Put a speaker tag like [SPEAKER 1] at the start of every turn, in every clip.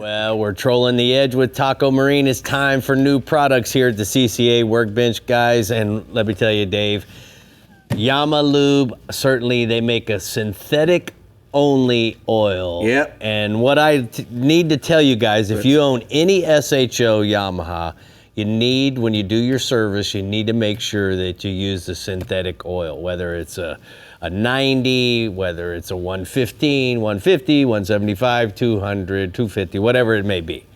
[SPEAKER 1] Well, we're trolling the edge with Taco Marine. It's time for new products here at the CCA Workbench, guys. And let me tell you, Dave, Yamalube, certainly they make a synthetic only oil.
[SPEAKER 2] Yep.
[SPEAKER 1] And what I need to tell you guys, if you own any SHO Yamaha, you need, when you do your service, you need to make sure that you use the synthetic oil, whether it's a 90, whether it's a 115, 150, 175, 200, 250, whatever it may be.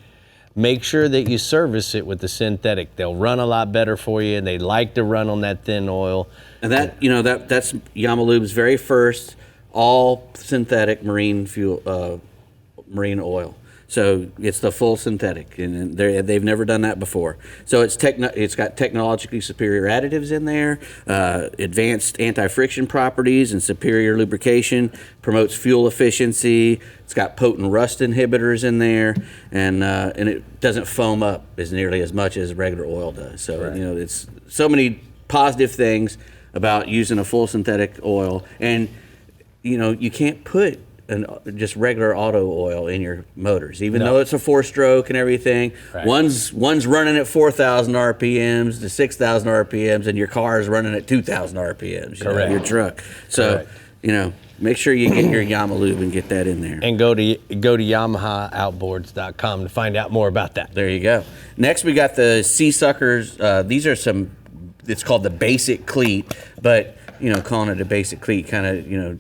[SPEAKER 1] Make sure that you service it with the synthetic. They'll run a lot better for you, and they like to run on that thin oil.
[SPEAKER 2] And that, you know, that's Yamalube's very first all synthetic marine fuel, marine oil. So it's the full synthetic, and they've never done that before. So it's got technologically superior additives in there, advanced anti-friction properties and superior lubrication, promotes fuel efficiency. It's got potent rust inhibitors in there, and it doesn't foam up as nearly as much as regular oil does. So right. You know, it's so many positive things about using a full synthetic oil, and you know, you can't put just regular auto oil in your motors, even though it's a 4-stroke and everything. Right. One's running at 4,000 RPMs to 6,000 RPMs, and your car is running at 2,000 RPMs. Correct. Your truck. So, correct. You know, make sure you get your Yamalube and get that in there. And go to YamahaOutboards.com to find out more about that. There you go. Next, we got the Sea Suckers. These are some. It's called the basic cleat, but you know, calling it a basic cleat kind of, you know.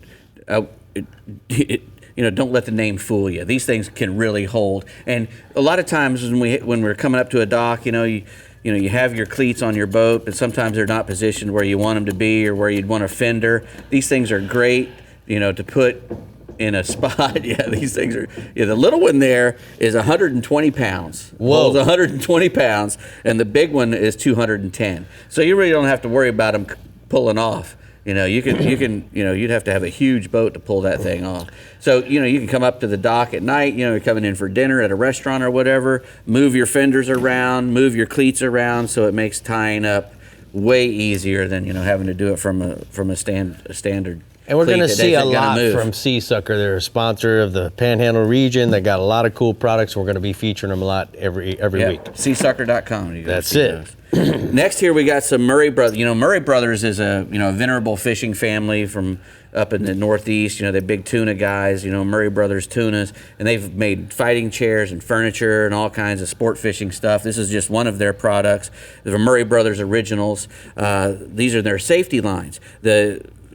[SPEAKER 2] You know, don't let the name fool you. These things can really hold. And a lot of times when we're coming up to a dock, you know, you have your cleats on your boat, but sometimes they're not positioned where you want them to be or where you'd want a fender. These things are great, you know, to put in a spot. Yeah, these things are. Yeah, the little one there is 120 pounds.
[SPEAKER 1] Whoa.
[SPEAKER 2] Holds 120 pounds, and the big one is 210. So you really don't have to worry about them pulling off. You know, you can, you know, you'd have to have a huge boat to pull that thing off. So, you know, you can come up to the dock at night, you know, you're coming in for dinner at a restaurant or whatever, move your fenders around, move your cleats around, so it makes tying up way easier than, you know, having to do it from a standard.
[SPEAKER 1] And we're going to see a lot from Sea Sucker. They're a sponsor of the Panhandle region. They got a lot of cool products. We're going to be featuring them a lot every week.
[SPEAKER 2] SeaSucker.com.
[SPEAKER 1] That's it.
[SPEAKER 2] Next here we got some Murray Brothers. You know, Murray Brothers is a venerable fishing family from up in the Northeast. You know, they're big tuna guys. You know, Murray Brothers tunas, and they've made fighting chairs and furniture and all kinds of sport fishing stuff. This is just one of their products. The Murray Brothers Originals. These are their safety lines.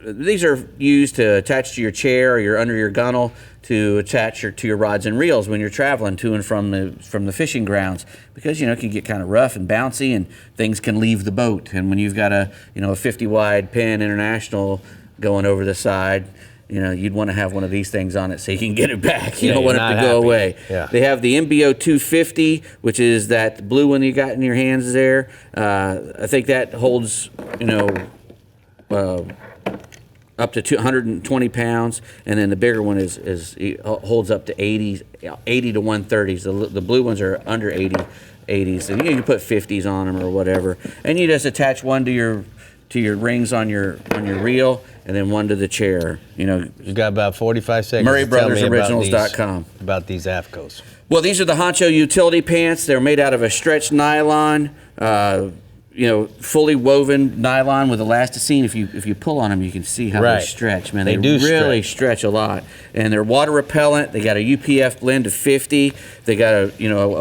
[SPEAKER 2] These are used to attach to your chair or under your gunnel to attach to your rods and reels when you're traveling to and from the fishing grounds, because you know it can get kind of rough and bouncy and things can leave the boat. And when you've got a 50 wide Penn International going over the side, you know, you'd want to have one of these things on it so you can get it back. You don't want it to go away. Yeah. They have the MBO 250, which is that blue one you got in your hands there. I think that holds, you know, up to 220 pounds, and then the bigger one holds up to 80 to 130s. The blue ones are under 80s, so you can put 50s on them or whatever. And you just attach one to your rings on your reel, and then one to the chair. You know, you've got about 45 seconds. MurrayBrothersOriginals.com
[SPEAKER 1] about these AFCOs.
[SPEAKER 2] Well, these are the Honcho utility pants. They're made out of a stretched nylon. You know, fully woven nylon with elasticine. If you pull on them, you can see how they stretch. Man, they do really stretch a lot. And they're water repellent. They got a UPF blend of 50. They got a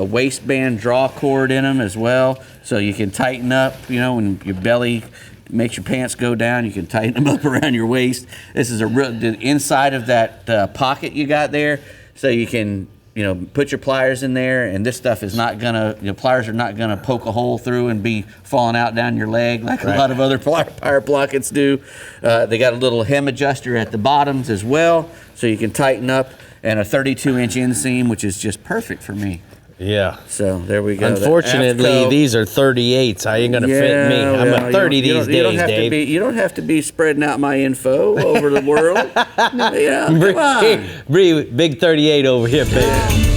[SPEAKER 2] waistband draw cord in them as well, so you can tighten up. You know, when your belly makes your pants go down, you can tighten them up around your waist. This is the inside of that pocket you got there, so you can, you know, put your pliers in there, and this stuff is not gonna, pliers are not gonna poke a hole through and be falling out down your leg like a lot of other power pockets do. They got a little hem adjuster at the bottoms as well, so you can tighten up, and a 32-inch inseam, which is just perfect for me.
[SPEAKER 1] Yeah.
[SPEAKER 2] So there we go.
[SPEAKER 1] Unfortunately, these are 38s. How are you going to fit me? I'm a 30 these days, Dave.
[SPEAKER 2] You don't have to be spreading out my info over the world. Yeah, come on.
[SPEAKER 1] Brie, big 38 over here, baby.